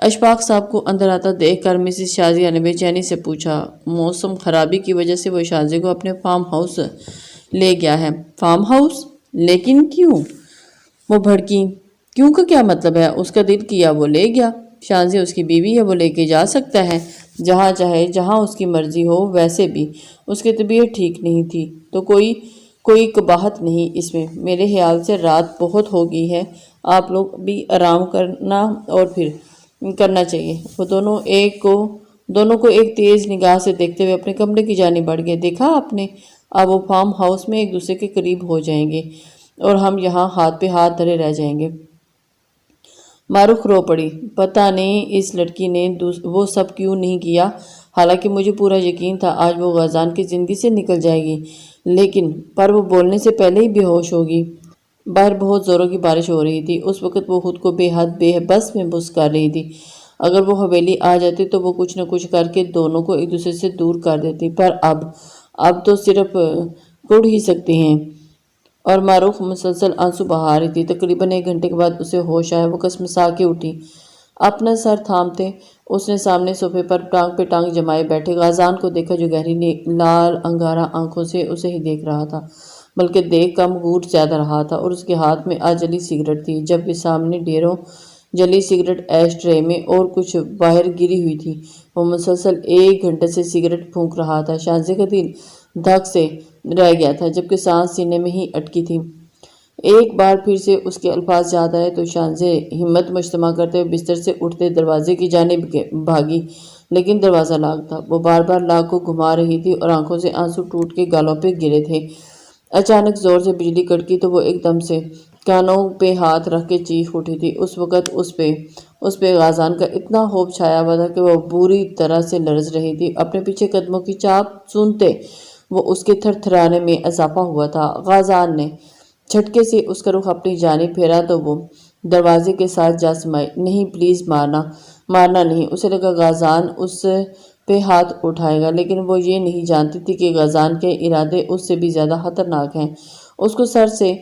اشفاق صاحب کو اندر آتا دیکھ کر مسز شازیہ نے بے چینی سے پوچھا۔ موسم خرابی کی وجہ سے وہ شازیہ کو اپنے فارم ہاؤس لے گیا ہے۔ Farm house? لیکن کیوں؟ وہ بھڑکی۔ کیوں کا کیا مطلب ہے؟ اس کا دل کیا وہ لے گیا۔ شازیہ اس کی بیوی ہے، وہ لے کے جا سکتا ہے جہاں چاہے، جہاں اس کی مرضی ہو۔ ویسے بھی اس کی طبیعت ٹھیک نہیں تھی تو کوئی قباحت نہیں اس میں۔ میرے خیال سے رات بہت ہو گئی ہے، آپ لوگ بھی آرام کرنا اور پھر کرنا چاہیے۔ وہ دونوں کو ایک تیز نگاہ سے دیکھتے ہوئے اپنے کمرے کی جانب بڑھ گئے۔ دیکھا آپ نے؟ اب وہ فارم ہاؤس میں ایک دوسرے کے قریب ہو جائیں گے اور ہم یہاں ہاتھ پہ ہاتھ دھرے رہ جائیں گے۔ معروف رو پڑی۔ پتہ نہیں اس لڑکی نے وہ سب کیوں نہیں کیا، حالانکہ مجھے پورا یقین تھا آج وہ غازان کی زندگی سے نکل جائے گی، پر وہ بولنے سے پہلے ہی بے ہوش ہوگی۔ باہر بہت زوروں کی بارش ہو رہی تھی۔ اس وقت وہ خود کو بے حد بے بس محسوس کر رہی تھی۔ اگر وہ حویلی آ جاتی تو وہ کچھ نہ کچھ کر کے دونوں کو ایک دوسرے سے دور کر دیتی، پر اب تو صرف کڑ ہی سکتی ہیں۔ اور معروف مسلسل آنسو بہا رہی تھی۔ تقریباً 1 گھنٹے کے بعد اسے ہوش آیا۔ وہ کسمسا کے اٹھی۔ اپنا سر تھامتے اس نے سامنے صوفے پر ٹانگ پہ ٹانگ جمائے بیٹھے غازان کو دیکھا، جو گہری لال انگارہ آنکھوں سے اسے ہی دیکھ رہا تھا، بلکہ دیکھ کم گھونٹ زیادہ رہا تھا، اور اس کے ہاتھ میں آج جلی سگریٹ تھی، جبکہ سامنے ڈھیروں جلی سگریٹ ایش ٹرے میں اور کچھ باہر گری ہوئی تھی۔ وہ مسلسل 1 گھنٹے سے سگریٹ پھونک رہا تھا۔ شازیہ کا دل دھک سے رہ گیا تھا، جبکہ سانس سینے میں ہی اٹکی تھی۔ ایک بار پھر سے اس کے الفاظ یاد آئے تو شازیہ ہمت مجتمع کرتے ہوئے بستر سے اٹھتے دروازے کی جانب بھاگی، لیکن دروازہ لاک تھا۔ وہ بار بار لاک کو گھما رہی تھی اور آنکھوں سے آنسو ٹوٹ کے گالوں پہ گرے تھے۔ اچانک زور سے بجلی کڑکی تو وہ ایک دم سے کانوں پہ ہاتھ رکھ کے چیخ اٹھی تھی۔ اس وقت اس پہ غازان کا اتنا خوف چھایا ہوا تھا کہ وہ بری طرح سے لرز رہی تھی۔ اپنے پیچھے قدموں کی چاپ سنتے وہ اس کے تھر تھرانے میں اضافہ ہوا تھا۔ غازان نے جھٹکے سے اس کا رخ اپنی جانب پھیرا تو وہ دروازے کے ساتھ جا سمائی۔ نہیں پلیز، مارنا نہیں۔ اسے لگا غازان اس پہ ہاتھ اٹھائے گا، لیکن وہ یہ نہیں جانتی تھی کہ غازان کے ارادے اس سے بھی زیادہ خطرناک ہیں۔ اس کو سر سے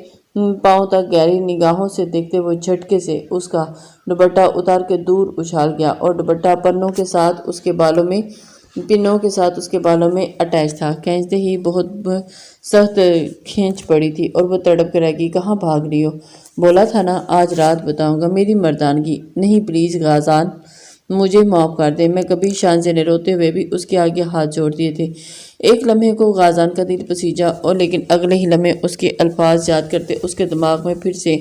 پاؤں تک گہری نگاہوں سے دیکھتے وہ جھٹکے سے اس کا دوپٹہ اتار کے دور اچھال گیا، اور دوپٹہ پنوں کے ساتھ اس کے بالوں میں اٹیچ تھا۔ کھینچتے ہی بہت سخت کھینچ پڑی تھی اور وہ تڑپ کر رہ گئی۔ کہاں بھاگ رہی ہو؟ بولا تھا نا آج رات بتاؤں گا۔ میری مردانگی نہیں پلیز غازان، مجھے معاف کر دے۔ میں کبھی شازیہ نے روتے ہوئے بھی اس کے آگے ہاتھ جوڑ دیے تھے۔ ایک لمحے کو غازان کا دل پسیجا، اور لیکن اگلے ہی لمحے اس کے الفاظ یاد کرتے اس کے دماغ میں پھر سے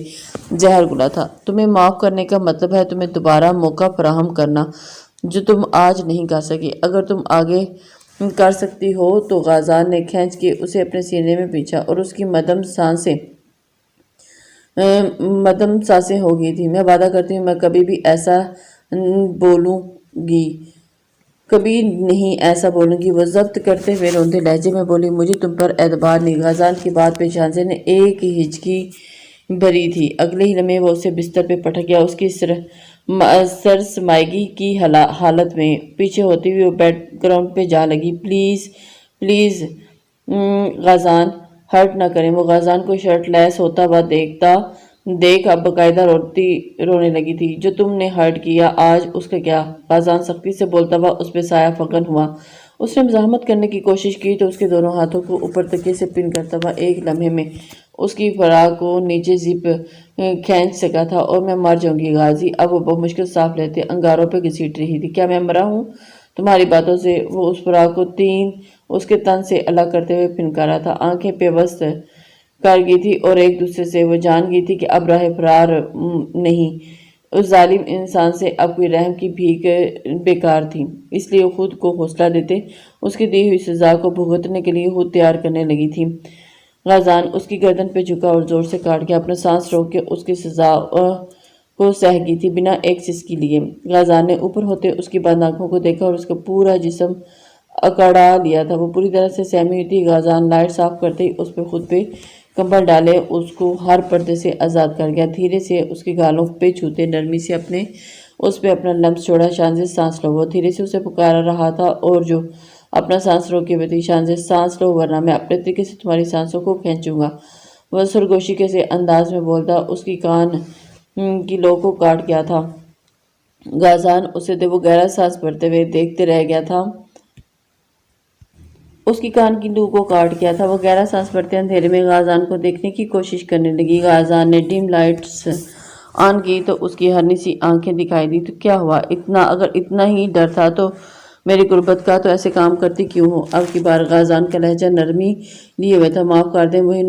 زہر گھلا تھا۔ تمہیں معاف کرنے کا مطلب ہے تمہیں دوبارہ موقع فراہم کرنا، جو تم آج نہیں کر سکی۔ اگر تم آگے کر سکتی ہو تو۔ غازان نے کھینچ کے اسے اپنے سینے میں پیچھا اور اس کی مدم سانسیں ہو گئی تھی۔ میں وعدہ کرتی ہوں میں کبھی بھی ایسا بولوں گی، کبھی نہیں ایسا بولوں گی۔ وہ ضبط کرتے ہوئے روندے لہجے میں بولی، مجھے تم پر اعتبار نہیں۔ غازان کی بات پہ شازیہ نے ایک ہچکی بھری تھی۔ اگلے ہی لمحے وہ اسے بستر پہ پٹک گیا۔ اس کی سرسمائیگی کی حالت میں پیچھے ہوتی ہوئی وہ بیڈ گراؤنڈ پہ جا لگی۔ پلیز غازان ہرٹ نہ کریں۔ وہ غازان کو شرٹ لیس ہوتا ہوا دیکھ اب باقاعدہ رونے لگی تھی۔ جو تم نے ہرٹ کیا آج، اس کا کیا؟ غازان سختی سے بولتا ہوا اس پہ سایہ فکن ہوا۔ اس نے مزاحمت کرنے کی کوشش کی تو اس کے دونوں ہاتھوں کو اوپر تکیے سے پن کرتا ہوا ایک لمحے میں اس کی فراق کو نیچے زپ کھینچ سکا تھا۔ اور میں مر جاؤں گی غازی، اب وہ بمشکل صاف لیتے انگاروں پہ گھسیٹ رہی تھی۔ کیا میں مرا ہوں تمہاری باتوں سے؟ وہ اس فراق کو اس کے تن سے الگ کرتے ہوئے پھنکارا تھا۔ آنکھیں پیوست کر گئی تھی اور ایک دوسرے سے۔ وہ جان گئی تھی کہ اب راہ فرار نہیں۔ اس ظالم انسان سے اب کوئی رحم کی بھیک بیکار تھی، اس لیے وہ خود کو حوصلہ دیتے اس کی دی ہوئی سزا کو بھگتنے کے لیے خود تیار کرنے لگی تھی۔ غازان اس کی گردن پہ جھکا اور زور سے کاٹ گیا، اپنا سانس روک کے اس کی سزا کو سہ گئی تھی بنا ایک سسکی لیے۔ غازان نے اوپر ہوتے اس کی بند آنکھوں کو دیکھا اور اس کا پورا جسم اکڑا لیا تھا۔ وہ پوری طرح سے سہمی ہوئی تھی۔ غازان لائٹ صاف کرتے ہی اس پہ خود پہ کمبل ڈالے اس کو ہر پردے سے آزاد کر گیا۔ دھیرے سے اس کے گالوں پہ چھوتے نرمی سے اس پہ اپنا لمس چھوڑا۔ شازیہ سانس لو۔ وہ دھیرے سے اسے پکارا رہا تھا اور جو اپنا سانس روکے ہوئے تھی۔ شازیہ سانس لو ورنہ میں اپنے طریقے سے تمہاری سانسوں کو کھینچوں گا۔ وہ سرگوشی کے سے انداز میں بولتا اس کی کان کی لو کو کاٹ گیا تھا۔ غازان اسے وہ گہرا سانس بھرتے ہوئے دیکھتے رہ گیا تھا، اس کی کان کی لو کو کاٹ گیا تھا۔ وہ گہرا سانس بھرتے اندھیرے میں غازان کو دیکھنے کی کوشش کرنے لگی۔ غازان نے ڈم لائٹس آن کی تو اس کی ہرنی سی آنکھیں دکھائی دی۔ تو کیا ہوا؟ اگر اتنا ہی ڈر تھا تو میری غربت کا، تو ایسے کام کرتی کیوں ہو؟ اب کی بار غازان کا لہجہ نرمی لیے ہوئے تھا۔ معاف کر دیں، وہی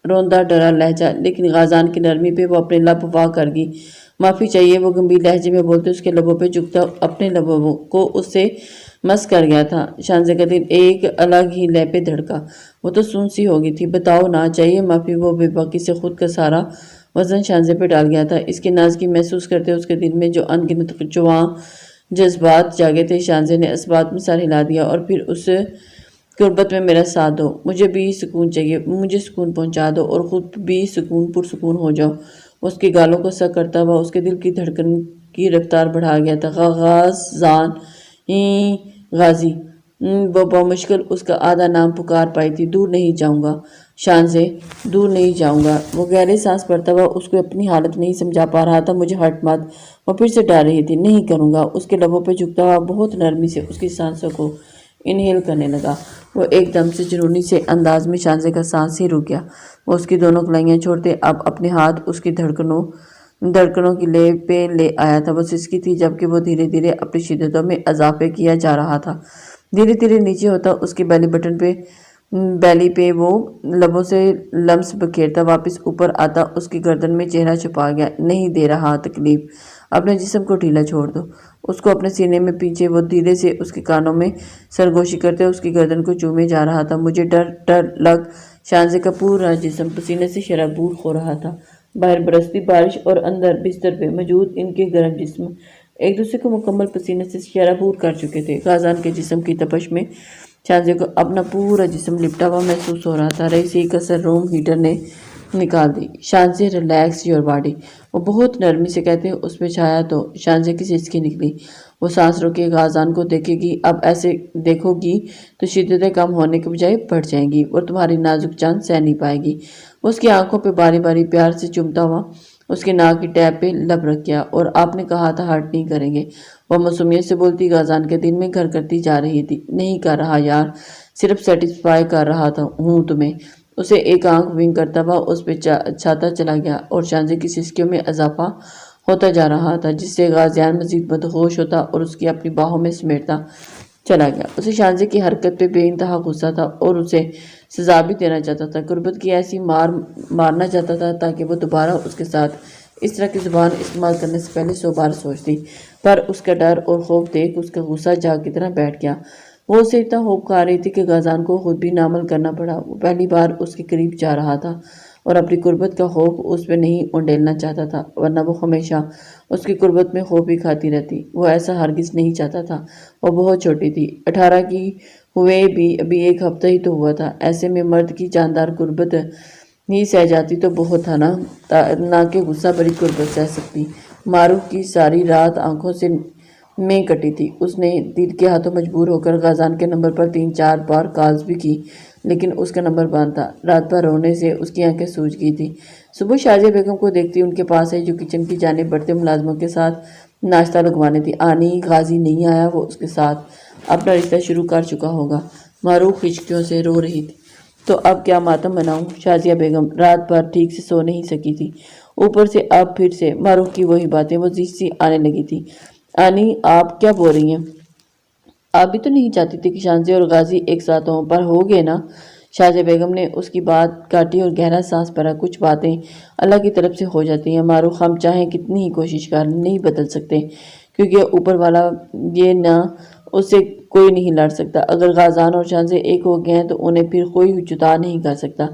روندا ڈرا لہجہ، لیکن غازان کی نرمی پہ وہ اپنے لب وا کر گئی۔ معافی چاہیے، وہ گمبھیر لہجے میں بولتے اس کے لبوں پہ جھکتا اپنے لبوں کو اس سے مس کر گیا تھا۔ شانزے کا دل ایک الگ ہی لے پہ دھڑکا، وہ تو سون سی ہو گئی تھی۔ بتاؤ نا، چاہیے معافی؟ وہ بے باکی سے خود کا سارا وزن شانزے پہ ڈال گیا تھا۔ اس کی نازکی محسوس کرتے اس کے دل میں جو ان گنت جواں جذبات جاگے تھے۔ شانزے نے اسبات میں سر ہلا دیا اور پھر اس قربت میں میرا ساتھ دو، مجھے بھی سکون چاہیے، مجھے سکون پہنچا دو اور خود بھی پرسکون ہو جاؤ۔ اس کی گالوں کو سک کرتا ہوا اس کے دل کی دھڑکن کی رفتار بڑھا گیا تھا۔ غازان غازی، وہ بمشکل اس کا آدھا نام پکار پائی تھی۔ دور نہیں جاؤں گا شانزے، دور نہیں جاؤں گا۔ وہ گہرے سانس بھرتا ہوا اس کو اپنی حالت نہیں سمجھا پا رہا تھا۔ مجھے ہٹ مت، وہ پھر سے ڈر رہی تھی۔ نہیں کروں گا۔ اس کے لبوں پہ جھکتا ہوا بہت نرمی سے اس کی سانسوں کو انہیل کرنے لگا۔ وہ ایک دم سے جنونی سے انداز میں شانزے کا سانس ہی رک گیا۔ وہ اس کی دونوں کلائیاں چھوڑتے اب اپنے ہاتھ اس کی دھڑکنوں کی لے پہ لے آیا تھا۔ وہ سسکی تھی جبکہ وہ دھیرے دھیرے اپنی شدتوں میں اضافے کیا جا رہا تھا۔ دھیرے دھیرے نیچے ہوتا اس کے بیلی پہ وہ لبوں سے لمس بکھیرتا، واپس اوپر آتا اس کی گردن میں چہرہ چھپا گیا۔ نہیں دے رہا تکلیف، اپنے جسم کو ڈھیلا چھوڑ دو۔ اس کو اپنے سینے میں پیچھے وہ دھیرے سے اس کے کانوں میں سرگوشی کرتے اس کی گردن کو چومے جا رہا تھا۔ مجھے ڈر لگ۔ شانزے کا پورا جسم پسینے سے شرابور ہو رہا تھا۔ باہر برستی بارش اور اندر بستر پہ موجود ان کے گرم جسم ایک دوسرے کو مکمل پسینے سے شرابور کر چکے تھے۔ غازان کے جسم کی تپش میں شانزے کو اپنا پورا جسم لپٹا ہوا محسوس ہو رہا تھا۔ رہی سی کسر روم ہیٹر نے نکال دی۔ شانزے ریلیکس یور باڈی، وہ بہت نرمی سے کہتے اس پہ چھایا تو شانزے کی سسکی نکلی۔ وہ سانس روکے غازان کو دیکھے گی۔ اب ایسے دیکھو گی تو شدتیں کم ہونے کے بجائے بڑھ جائیں گی اور تمہاری نازک جان سہ نہیں پائے گی۔ اس کی آنکھوں پہ باری باری پیار سے چومتا ہوا اس کے ناک کی ٹیپ پہ لب رکھ گیا۔ اور آپ نے کہا تھا ہرٹ نہیں کریں گے، وہ معصومیت سے بولتی غازان کے دل میں گھر کرتی جا رہی تھی۔ نہیں کر رہا یار، صرف سیٹسفائی کر رہا ہوں تمہیں۔ اسے ایک آنکھ ونک کرتا ہوا اس پہ چھاتا چلا گیا اور شانزے کی سسکیوں میں اضافہ ہوتا جا رہا تھا، جس سے غازیان مزید مدہوش ہوتا اور اس کی اپنی باہوں میں سمیٹتا چلا گیا۔ اسے شانزے کی حرکت پہ بے انتہا غصہ تھا اور اسے سزا بھی دینا چاہتا تھا، قربت کی ایسی مارنا چاہتا تھا تاکہ وہ دوبارہ اس کے ساتھ اس طرح کی زبان استعمال کرنے سے پہلے 100 بار سوچتی۔ پر اس کا ڈر اور خوف دیکھ اس کا غصہ جاگ کی طرح بیٹھ گیا۔ وہ اسے اتنا خوف کھا رہی تھی کہ غازان کو خود بھی نہ عمل کرنا پڑا۔ وہ پہلی بار اس کے قریب جا رہا تھا اور اپنی قربت کا خوف اس پہ نہیں انڈیلنا چاہتا تھا، ورنہ وہ ہمیشہ اس کی قربت میں خوف ہی کھاتی رہتی۔ وہ ایسا ہرگز نہیں چاہتا تھا۔ وہ بہت چھوٹی تھی، 18 کی ہوئے بھی ابھی ایک ہفتہ ہی تو ہوا تھا۔ ایسے میں مرد کی جاندار قربت ہی سہ جاتی تو بہت تھا نہ کہ غصہ بری قربت سہ سکتی۔ معروف کی ساری رات آنکھوں سے میں کٹی تھی۔ اس نے دل کے ہاتھوں مجبور ہو کر غازان کے نمبر پر 3-4 بار کالز بھی کی، لیکن اس کا نمبر بند تھا۔ رات بھر رونے سے اس کی آنکھیں سوج گئی تھی۔ صبح شازیہ بیگم کو دیکھتی ان کے پاس آئی جو کچن کی جانب بڑھتے ملازموں کے ساتھ ناشتہ لگوانے تھی۔ آنی غازی نہیں آیا، وہ اس کے ساتھ اپنا رشتہ شروع کر چکا ہوگا۔ معروف ہچکیوں سے رو رہی تھی۔ تو اب کیا ماتم مناؤں؟ شازیہ بیگم رات بھر ٹھیک سے سو نہیں سکی تھی، اوپر سے اب پھر سے معروف کی وہی باتیں وہ سی آنے لگی تھی۔ آنی آپ کیا بول رہی ہیں؟ آپ بھی تو نہیں چاہتی تھی کہ شانزے اور غازی ایک ساتھ ہوں، پر ہو گئے نا۔ شازیہ بیگم نے اس کی بات کاٹی اور گہرا سانس بھرا۔ کچھ باتیں اللہ کی طرف سے ہو جاتی ہیں معروف، ہم چاہیں کتنی ہی کوشش کر نہیں بدل سکتے، کیونکہ اوپر والا یہ نہ اس سے کوئی نہیں لڑ سکتا۔ اگر غازان اور شانزے ایک ہو گئے ہیں تو انہیں پھر کوئی جدا نہیں کر سکتا،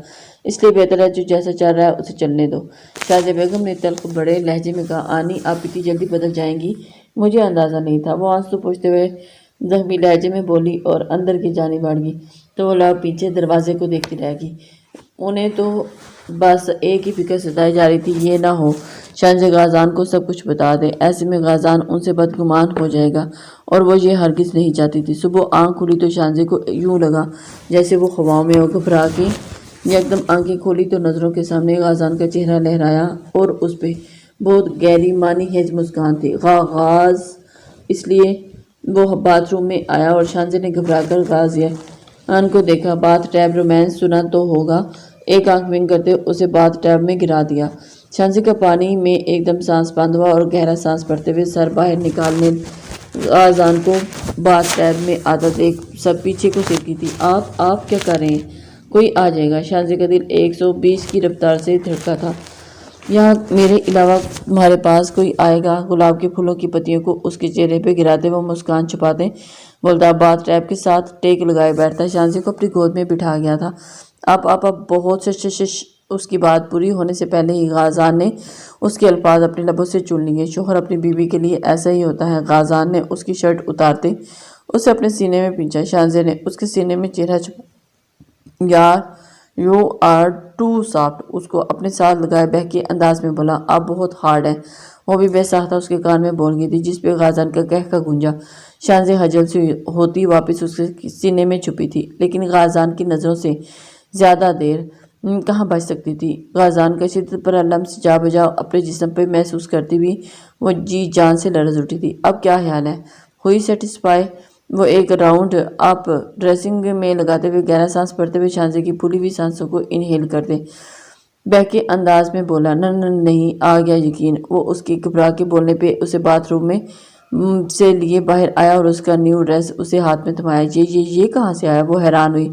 اس لیے بہتر ہے جو جیسا چل رہا ہے اسے چلنے دو۔ شازیہ بیگم نے تلخ بڑے لہجے میں کہا۔ آنی آپ اتنی جلدی بدل جائیں گی؟ مجھے اندازہ نہیں تھا، وہ آنسو پوچھتے ہوئے زخمی لہجے میں بولی اور اندر کی جانب بڑھ گئی۔ تو وہ لوگ پیچھے دروازے کو دیکھتی رہ گئی۔ انہیں تو بس ایک ہی فکر ستائی جا رہی تھی، یہ نہ ہو شانزے غازان کو سب کچھ بتا دے، ایسے میں غازان ان سے بدگمان ہو جائے گا، اور وہ یہ ہرگز نہیں چاہتی تھی۔ صبح آنکھ کھلی تو شانزے کو یوں لگا جیسے وہ خواؤں میں ہو۔ گھبرا کے یکدم آنکھیں کھولی تو نظروں کے سامنے غازان کا چہرہ لہرایا اور اس پہ بہت گہری معنی خیز مسکان تھی۔ غاز اس لیے وہ باتھ روم میں آیا اور شانزے نے گھبرا کر غازیان کو دیکھا۔ باتھ ٹیب رومانس سنا تو ہوگا۔ ایک آنکھ بند کرتے اسے باتھ ٹیب میں گرا دیا۔ شانزے کا پانی میں ایک دم سانس بند ہوا اور گہرا سانس پڑتے ہوئے سر باہر نکالنے غازیان کو باتھ ٹیب میں آتا دیکھ سب پیچھے کو سرکی تھی۔ آپ کیا کر رہے ہیں؟ کوئی آ جائے گا۔ شانزے کا دل 120 کی رفتار سے دھڑکا تھا۔ یہاں میرے علاوہ تمہارے پاس کوئی آئے گا؟ گلاب کے پھولوں کی پتیوں کو اس کے چہرے پہ گراتے وہ مسکان چھپاتے بولتا باتھ ٹیب کے ساتھ ٹیک لگائے بیٹھتا۔ شانزے کو اپنی گود میں بٹھا گیا تھا۔ آپ بہت شش۔ اس کی بات پوری ہونے سے پہلے ہی غازیان نے اس کے الفاظ اپنے لبوں سے چن لیے۔ شوہر اپنی بیوی کے لیے ایسا ہی ہوتا ہے۔ غازیان نے اس کی شرٹ اتارتے اسے اپنے سینے میں پھینچا۔ شانزے نے اس کے سینے میں چہرہ چھپا۔ یار یو آر ٹو سافٹ، اس کو اپنے ساتھ لگائے بہکے انداز میں بولا۔ آپ بہت ہارڈ ہیں۔ وہ بھی بے ساختہ اس کے کان میں بول گئی تھی جس پہ غازیان کا کہکا گونجا۔ شانزے خجل سے ہوتی واپس اس کے سینے میں چھپی تھی، لیکن غازیان کی نظروں سے زیادہ دیر کہاں بچ سکتی تھی۔ غازیان کا شدت پر لمس جا بجا اپنے جسم پہ محسوس کرتی ہوئی وہ جی جان سے لرز اٹھی تھی۔ اب کیا خیال ہے؟ ہوئی سیٹسفائی؟ وہ ایک راؤنڈ اپ ڈریسنگ میں لگاتے ہوئے گہرا سانس پڑتے ہوئے شانزے کی پھولی ہوئی سانسوں کو انہیل کرتے بہکے انداز میں بولا۔ نہیں آ گیا یقین۔ وہ اس کے گھبرا کے بولنے پہ اسے باتھ روم میں سے لیے باہر آیا اور اس کا نیو ڈریس اسے ہاتھ میں تھمایا۔ یہ کہاں سے آیا؟ وہ حیران ہوئی۔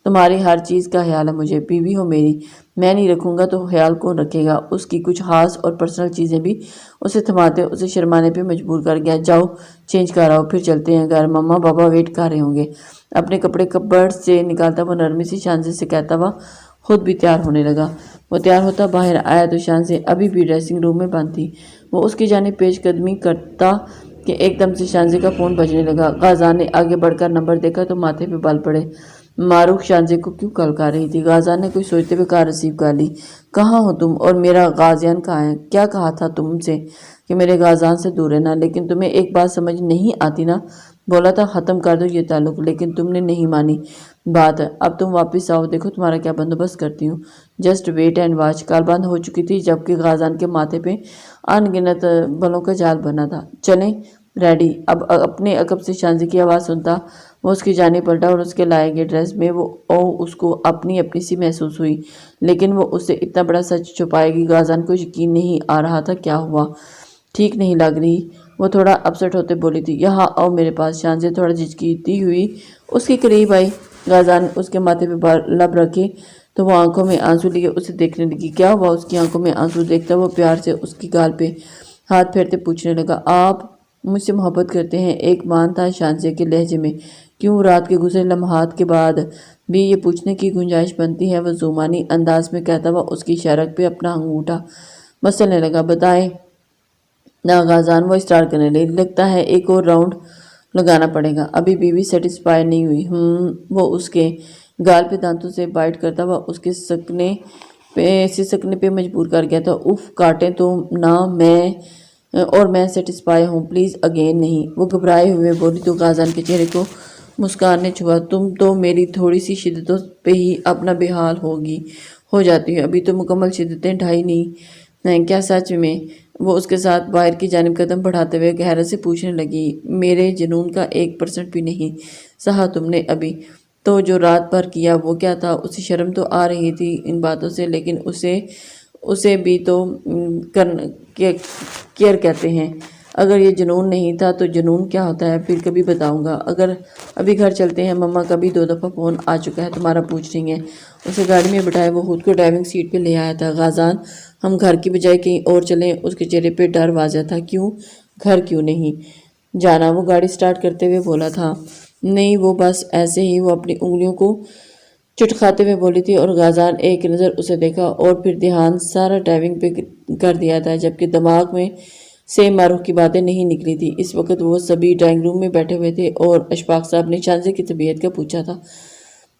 تمہاری ہر چیز کا خیال ہے مجھے، بیوی ہو میری، میں نہیں رکھوں گا تو خیال کون رکھے گا؟ اس کی کچھ خاص اور پرسنل چیزیں بھی اسے تھماتے اسے شرمانے پہ مجبور کر گیا۔ جاؤ چینج کر آؤ، پھر چلتے ہیں گھر، مما بابا ویٹ کر رہے ہوں گے۔ اپنے کپڑے کپبورڈ سے نکالتا وہ نرمی سی شانزے سے کہتا ہوا خود بھی تیار ہونے لگا۔ وہ تیار ہوتا باہر آیا تو شانزے ابھی بھی ڈریسنگ روم میں بند تھی۔ وہ اس کی جانب پیش قدمی کرتا کہ ایک دم سے شانزے کا فون بجنے لگا۔ غازیان نے آگے بڑھ کر نمبر دیکھا تو ماتھے پہ بال پڑے۔ معروف شانزے کو کیوں کال کر رہی تھی؟ غازیان نے کچھ سوچتے ہوئے کال ریسیو کر لی۔ کہاں ہو تم؟ اور میرا غازیان کہاں ہے؟ کیا کہا تھا تم سے کہ میرے غازیان سے دور رہنا، لیکن تمہیں ایک بات سمجھ نہیں آتی نا؟ بولا تھا ختم کر دو یہ تعلق، لیکن تم نے نہیں مانی بات۔ اب تم واپس آؤ، دیکھو تمہارا کیا بندوبست کرتی ہوں۔ Just wait and watch. Call بند ہو چکی تھی جبکہ غازیان کے ماتھے پہ ان گنت بلوں کا جال بنا تھا۔ چلیں ریڈی؟ اب اپنے عقب سے شانزے کی آواز سنتا وہ اس کی جانب پلٹا اور اس کے لائے گئے ڈریس میں وہ اس کو اپنی سی محسوس ہوئی، لیکن وہ اس سے اتنا بڑا سچ چھپائے گی غازیان کو یقین نہیں آ رہا تھا۔ کیا ہوا؟ ٹھیک نہیں لگ رہی؟ وہ تھوڑا اپسٹ ہوتے بولی تھی۔ یہاں آؤ میرے پاس۔ شانزے تھوڑا جھجکتی ہوئی اس کے قریب آئی۔ غازیان اس کے ماتھے پہ لب رکھے تو وہ آنکھوں میں آنسو لیے اسے دیکھنے لگی۔ کیا ہوا؟ اس کی آنکھوں میں آنسو دیکھتا وہ پیار سے اس کی گال پہ ہاتھ پھیرتے پوچھنے لگا۔ آپ مجھ سے محبت کرتے ہیں؟ ایک مان تھا شانزے کے لہجے میں۔ کیوں؟ رات کے گزرے لمحات کے بعد بھی یہ پوچھنے کی گنجائش بنتی ہے، وہ زومانی انداز میں کہتا ہوا اس کی شرک پہ اپنا انگوٹھا مسلنے لگا۔ بتائیں نا غازیان، وہ اسٹار کرنے لگی۔ لگتا ہے ایک اور راؤنڈ لگانا پڑے گا، ابھی بیوی سیٹسفائی نہیں ہوئی۔ وہ اس کے گال پہ دانتوں سے بائٹ کرتا ہوا اس کے سکنے پہ مجبور کر گیا تھا۔ اف کاٹیں تو نہ میں سیٹسفائی ہوں، پلیز اگین نہیں۔ وہ گھبرائے ہوئے بولی تو غازیان کے چہرے کو مسکان نے چھوا۔ تم تو میری تھوڑی سی شدتوں پہ ہی اپنا بے حال ہو جاتی ہو، ابھی تو مکمل شدتیں ڈھائی نہیں کیا سچ میں؟ وہ اس کے ساتھ باہر کی جانب قدم بڑھاتے ہوئے گہرے سے پوچھنے لگی۔ میرے جنون کا 1% بھی نہیں سہا تم نے ابھی؟ تو جو رات بھر کیا وہ کیا تھا؟ اسے شرم تو آ رہی تھی ان باتوں سے، لیکن اسے بھی تو کیئر کہتے ہیں۔ اگر یہ جنون نہیں تھا تو جنون کیا ہوتا ہے؟ پھر کبھی بتاؤں گا۔ ابھی گھر چلتے ہیں، مما کا بھی 2 دفعہ فون آ چکا ہے، تمہارا پوچھ رہی ہیں۔ اسے گاڑی میں بٹھائے وہ خود کو ڈرائیونگ سیٹ پہ لے آیا تھا۔ غازیان، ہم گھر کی بجائے کہیں اور چلیں؟ اس کے چہرے پہ ڈر واضح تھا۔ کیوں؟ گھر کیوں نہیں جانا؟ وہ گاڑی سٹارٹ کرتے ہوئے بولا تھا۔ نہیں، وہ بس ایسے ہی، وہ اپنی انگلیوں کو چٹکھاتے ہوئے بولی تھی، اور غازیان ایک نظر اسے دیکھا اور پھر دھیان سارا ڈرائیونگ پہ کر دیا تھا، جبکہ دماغ میں سے معروف کی باتیں نہیں نکلی تھی۔ اس وقت وہ سبھی ڈرائنگ روم میں بیٹھے ہوئے تھے اور اشفاق صاحب نے شانزے کی طبیعت کا پوچھا تھا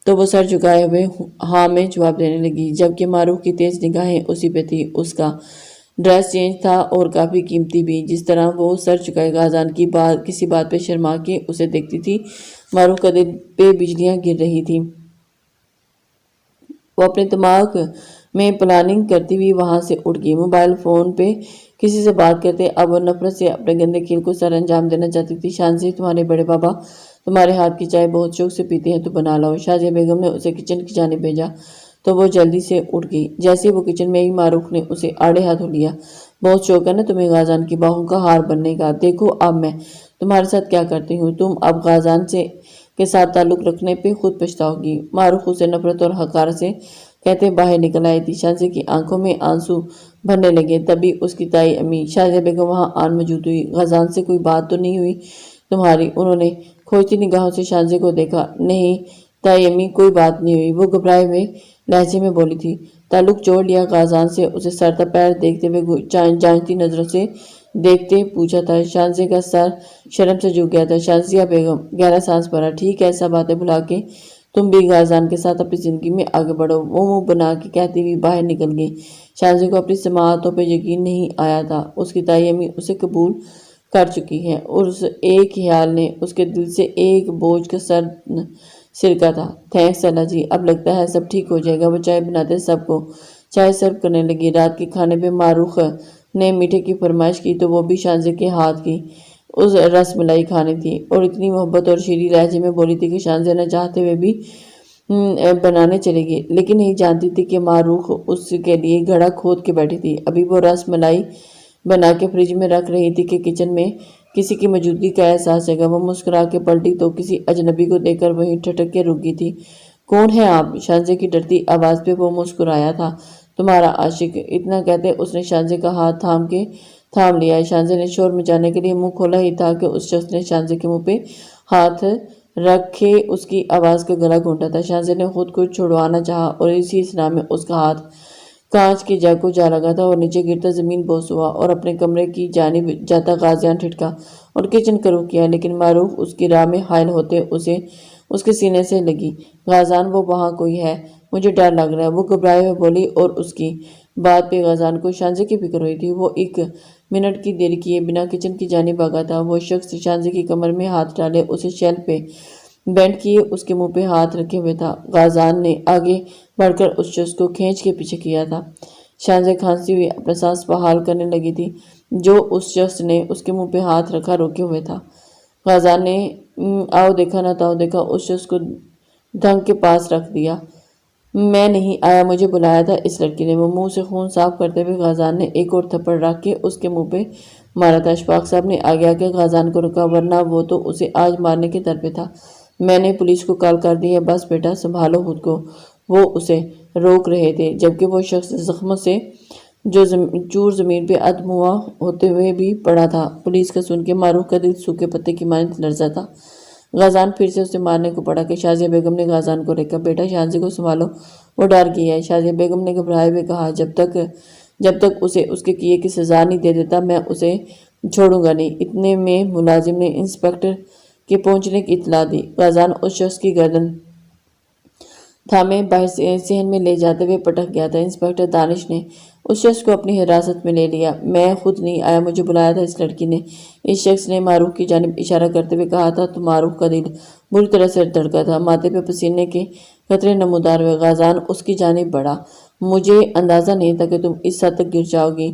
تو وہ سر جھکائے ہوئے ہاں میں جواب دینے لگی، جبکہ معروف کی تیز نگاہیں اسی پہ تھی۔ اس کا ڈریس چینج تھا اور کافی قیمتی بھی۔ جس طرح وہ سر چکائے غازیان کی کسی بات پہ شرما کے اسے دیکھتی تھی، معروف کا دل پہ بجلیاں گر رہی تھی۔ وہ اپنے دماغ میں پلاننگ کرتی ہوئی وہاں سے اٹھ گئی۔ موبائل فون پہ کسی سے بات کرتے اب وہ نفرت سے اپنے گندے کھیل کو سر انجام دینا چاہتی تھی۔ شانزی، تمہارے بڑے بابا تمہارے ہاتھ کی چائے بہت شوق سے پیتے ہیں تو بنا لاؤ۔ شازیہ بیگم نے اسے کچن کی جانب بھیجا تو وہ جلدی سے اٹھ گئی۔ جیسے وہ کچن میں ہی معروف نے اسے آڑے ہاتھوں لیا۔ بہت شوق ہے نا تمہیں غازان کی باہوں کا ہار بننے کا، دیکھو اب میں تمہارے ساتھ کیا کرتی ہوں، تم اب غازان کے ساتھ تعلق رکھنے پہ خود پچھتاؤ گی۔ معروف اسے نفرت اور حقارت سے کہتے باہر نکل آئی تھی۔ شازیہ کی آنکھوں میں آنسو بھرنے لگے، تبھی اس کی تائی امی شازیہ بیگم وہاں آن موجود ہوئی۔ غازان سے کوئی بات تو نہیں ہوئی تمہاری؟ انہوں نے کھوجتی نگاہوں سے شازیہ کو دیکھا۔ نہیں تائی امی، کوئی بات نہیں ہوئی، وہ گھبرائے ہوئے لہجے میں بولی تھی۔ تعلق جوڑ لیا غازان سے؟ اسے سر تا پیر دیکھتے ہوئے جانچتی نظروں سے دیکھتے پوچھا تھا۔ شازیہ کا سر شرم سے جھک گیا تھا۔ شازیہ بیگم گہرا سانس بھرا۔ ٹھیک ہے، سب باتیں بھلا کے تم بھی غازان کے ساتھ اپنی زندگی میں آگے بڑھو، وہ منہ بنا کے کہتی ہوئی باہر نکل گئی۔ شازیہ کو اپنی سماعتوں پہ یقین نہیں آیا تھا۔ اس کی تائی امی اسے قبول کر چکی ہے۔ اس ایک خیال نے اس کے دل سے ایک بوجھ کا سرکا تھا۔ تھینکس اللہ جی، اب لگتا ہے سب ٹھیک ہو جائے گا۔ وہ چائے بناتے سب کو چائے سرو کرنے لگی۔ رات کے کھانے پہ معروف نے میٹھے کی فرمائش کی تو وہ بھی شازیہ کے ہاتھ کی اس رس ملائی کھانی تھی، اور اتنی محبت اور شیریں لہجے میں بولی تھی کہ شازیہ نہ چاہتے ہوئے بھی بنانے چلے گی، لیکن نہیں جانتی تھی کہ معروف اس کے لیے گھڑا کھود کے بیٹھی تھی۔ ابھی وہ رس ملائی بنا کے فریج میں رکھ رہی تھی کہ کچن میں کسی کی موجودگی کا احساس جگا۔ وہ مسکرا کے پلٹی تو کسی اجنبی کو دیکھ کر وہیں ٹھٹک کے رک گئی تھی۔ کون ہے آپ؟ شازیہ کی ڈرتی آواز پہ وہ مسکرایا تھا۔ تمہارا عاشق۔ اتنا کہتے اس نے شازیہ کا ہاتھ تھام لیا۔ شازیہ نے شور مچانے کے لیے منہ کھولا ہی تھا کہ اس شخص نے شازیہ کے منہ پہ ہاتھ رکھے اس کی آواز کا گلا گھونٹا تھا۔ شازیہ نے خود کو چھڑوانا چاہا اور اسی اسنا میں اس کا ہاتھ کانچ کی جگ کو جا لگا تھا اور نیچے گرتا زمین بوس ہوا اور اپنے کمرے کی جانب جاتا غازیان ٹھٹکا اور کچن کا رخ کیا، لیکن معروف اس کی راہ میں حائل ہوتے اسے اس کے سینے سے لگی۔ غازان، وہ وہاں کوئی ہے، مجھے ڈر لگ رہا ہے، وہ گھبرائے ہوئے بولی، اور اس کی بات پہ غازان کو شازیہ کی فکر ہوئی تھی۔ وہ ایک منٹ کی دیر کیے بنا کچن کی جانب بھاگا تھا۔ وہ شخص شازیہ کی کمر میں ہاتھ ڈالے اسے شیلف پہ بینڈ کیے اس کے منہ پہ ہاتھ رکھے ہوئے تھا۔ غازان نے آگے بڑھ کر اس شخص کو کھینچ کے پیچھے کیا تھا۔ شازیہ کھانستی ہوئی اپنا سانس بحال کرنے لگی تھی جو اس شخص نے اس کے منہ پہ ہاتھ رکھا روکے ہوئے تھا۔ غازان نے آؤ دیکھا نہ تاؤ دیکھا اس شخص کو دھنگ کے پاس رکھ دیا۔ میں نہیں آیا، مجھے بلایا تھا اس لڑکی نے۔ وہ منہ سے خون صاف کرتے ہوئے غازان نے ایک اور تھپڑ رکھ کے اس کے منہ پہ مارا تھا۔ اشفاق صاحب نے آگے آ کے غازان کو رکا، ورنہ وہ تو اسے آج مارنے کے در پہ تھا۔ میں نے پولیس کو کال کر دی ہے، بس بیٹا سنبھالو خود کو۔ وہ اسے روک رہے تھے جبکہ وہ شخص زخموں سے جو چور زمین پہ ادموا ہوتے ہوئے بھی پڑا تھا۔ پولیس کا سن کے معروف کا دل سوکھے پتے کی مانند لرزا تھا۔ غازان پھر سے اسے مارنے کو پڑا کہ شازیہ بیگم نے غازان کو روکا۔ بیٹا شازیہ کو سنبھالو، وہ ڈر گئی ہے۔ شازیہ بیگم نے گھبرائے ہوئے کہا، جب تک اسے اس کے کیے کی سزا نہیں دے دیتا میں اسے چھوڑوں گا نہیں۔ اتنے میں ملازم نے انسپکٹر کے پہنچنے کی اطلاع دی۔ غازان اس شخص کی گردن تھامے باہر صحن میں لے جاتے ہوئے پٹک گیا تھا۔ انسپکٹر دانش نے اس شخص کو اپنی حراست میں لے لیا۔ میں خود نہیں آیا، مجھے بلایا تھا اس لڑکی نے، اس شخص نے معروف کی جانب اشارہ کرتے ہوئے کہا تھا۔ تو معروف کا دل بری طرح سے دھڑکا تھا، ماتھے پہ پسینے کے قطرے نمودار ہوئے۔ غازان اس کی جانب بڑھا، مجھے اندازہ نہیں تھا کہ تم اس حد تک گر جاؤ گی،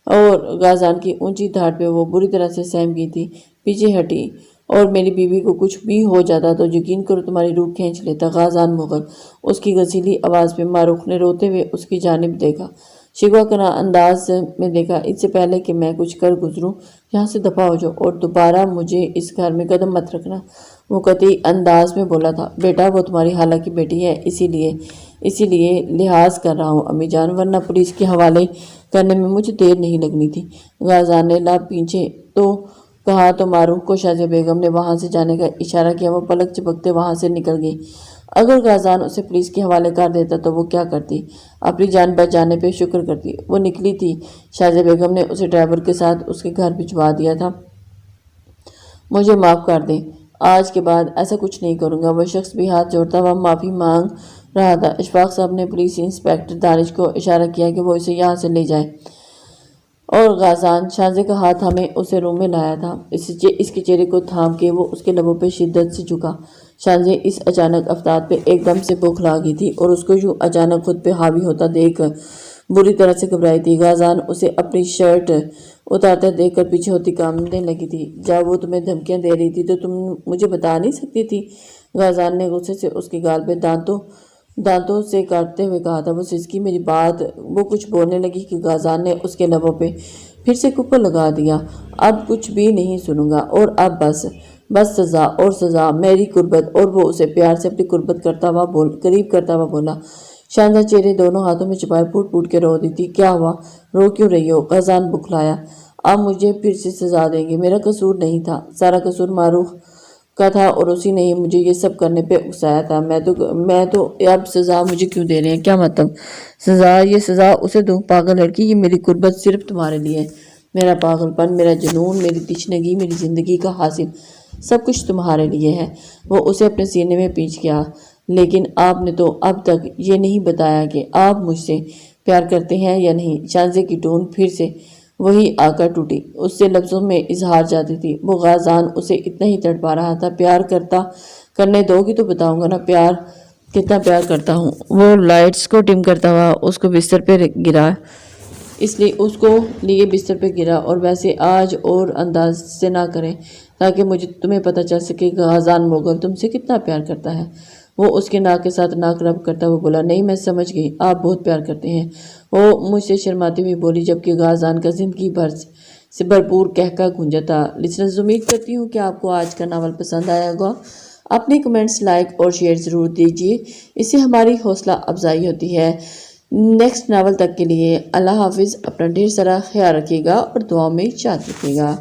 اور غازان کی اونچی دھاڑ پہ وہ بری طرح سے سہم گئی تھی، پیچھے ہٹی۔ اور میری بیوی کو کچھ بھی ہو جاتا تو یقین کرو تمہاری روح کھینچ لیتا۔ غازان مغل، اس کی غزیلی آواز پہ معروف نے روتے ہوئے اس کی جانب دیکھا، شکوہ کناں انداز میں دیکھا۔ اس سے پہلے کہ میں کچھ کر گزروں یہاں سے دفع ہو جاؤ اور دوبارہ مجھے اس گھر میں قدم مت رکھنا، وہ قطعی انداز میں بولا تھا۔ بیٹا وہ تمہاری خالہ کی بیٹی ہے، اسی لیے لحاظ کر رہا ہوں امی جان، ورنہ پولیس کے حوالے کرنے میں مجھے دیر نہیں لگنی تھی۔ غازان نے لب پیچھے تو کہا تو معروف کو شازیہ بیگم نے وہاں سے جانے کا اشارہ کیا۔ وہ پلک چپکتے وہاں سے نکل گئی۔ اگر غازان اسے پولیس کے حوالے کر دیتا تو وہ کیا کرتی؟ اپنی جان بچ جانے پہ شکر کرتی۔ وہ نکلی تھی، شازیہ بیگم نے اسے ڈرائیور کے ساتھ اس کے گھر بھجوا دیا تھا۔ مجھے معاف کر دیں، آج کے بعد ایسا کچھ نہیں کروں گا۔ وہ شخص بھی ہاتھ جوڑتا ہوا معافی مانگ رہا تھا۔ اشفاق صاحب نے پولیس انسپکٹر دانش کو اشارہ کیا کہ وہ اسے یہاں سے لے جائے، اور غازان شازیہ کا ہاتھ ہمیں اسے روم میں لایا تھا۔ اس کے چہرے کو تھام کے وہ اس کے لبوں پہ شدت سے جھکا۔ شازیہ اس اچانک افتاد پہ ایک دم سے بوکھلا گئی تھی اور اس کو یوں اچانک خود پہ حاوی ہوتا دیکھ بری طرح سے گھبرائی تھی۔ غازان اسے اپنی شرٹ اتارتا دیکھ کر پیچھے ہوتی کامنے لگی تھی۔ جب وہ تمہیں دھمکیاں دے رہی تھی تو تم مجھے بتا نہیں سکتی تھی؟ غازان نے غصے سے اس کی گال پہ دانتوں سے کاٹتے ہوئے کہا تھا۔ وہ سسکی میری بات، وہ کچھ بولنے لگی کہ غازان نے اس کے لبوں پہ پھر سے کپڑ لگا دیا۔ اب کچھ بھی نہیں سنوں گا، اور اب بس سزا اور سزا، میری قربت۔ اور وہ اسے پیار سے اپنی قربت قریب کرتا ہوا بولا۔ شاہزادہ چہرے دونوں ہاتھوں میں چھپائے پھوٹ پھوٹ کے رو دی تھی۔ کیا ہوا؟ رو کیوں رہی ہو؟ غازان بکھلایا۔ آپ مجھے پھر سے سزا دیں گے؟ میرا قصور نہیں تھا، سارا قصور معروف کا تھا، اور اسی نے ہی مجھے یہ سب کرنے پہ اکسایا تھا۔ میں تو اب سزا مجھے کیوں دے رہے ہیں؟ کیا مطلب؟ یہ سزا اسے دو؟ پاگل لڑکی، یہ میری قربت صرف تمہارے لیے ہے۔ میرا پاگل پن، میرا جنون، میری تشنگی، میری زندگی کا حاصل، سب کچھ تمہارے لیے ہے۔ وہ اسے اپنے سینے میں پیچ گیا۔ لیکن آپ نے تو اب تک یہ نہیں بتایا کہ آپ مجھ سے پیار کرتے ہیں یا نہیں۔ شانزے کی ٹون پھر سے وہی آ کر ٹوٹی، اس سے لفظوں میں اظہار جاتی تھی۔ وہ غازان اسے اتنا ہی تڑپا رہا تھا۔ پیار کرنے دو گی تو بتاؤں گا نا کتنا پیار کرتا ہوں۔ وہ لائٹس کو ڈم کرتا ہوا اس کو بستر پہ گرا، اور ویسے آج اور انداز سے نہ کریں تاکہ تمہیں پتہ چل سکے کہ غازان مغل تم سے کتنا پیار کرتا ہے۔ وہ اس کے ناک کے ساتھ ناک رب کرتا ہوا بولا، نہیں، میں سمجھ گئی، آپ بہت پیار کرتے ہیں۔ وہ مجھ سے شرماتی ہوئی بولی، جبکہ غازان کا زندگی بھر سے بھرپور قہقہ گونجا تھا۔ لسنرز، امید کرتی ہوں کہ آپ کو آج کا ناول پسند آیا ہوگا۔ اپنے کمنٹس لائک اور شیئر ضرور دیجیے، اس سے ہماری حوصلہ افزائی ہوتی ہے۔ نیکسٹ ناول تک کے لیے اللہ حافظ۔ اپنا ڈھیر سارا خیال رکھیے گا اور دعاؤں میں یاد رکھیے گا۔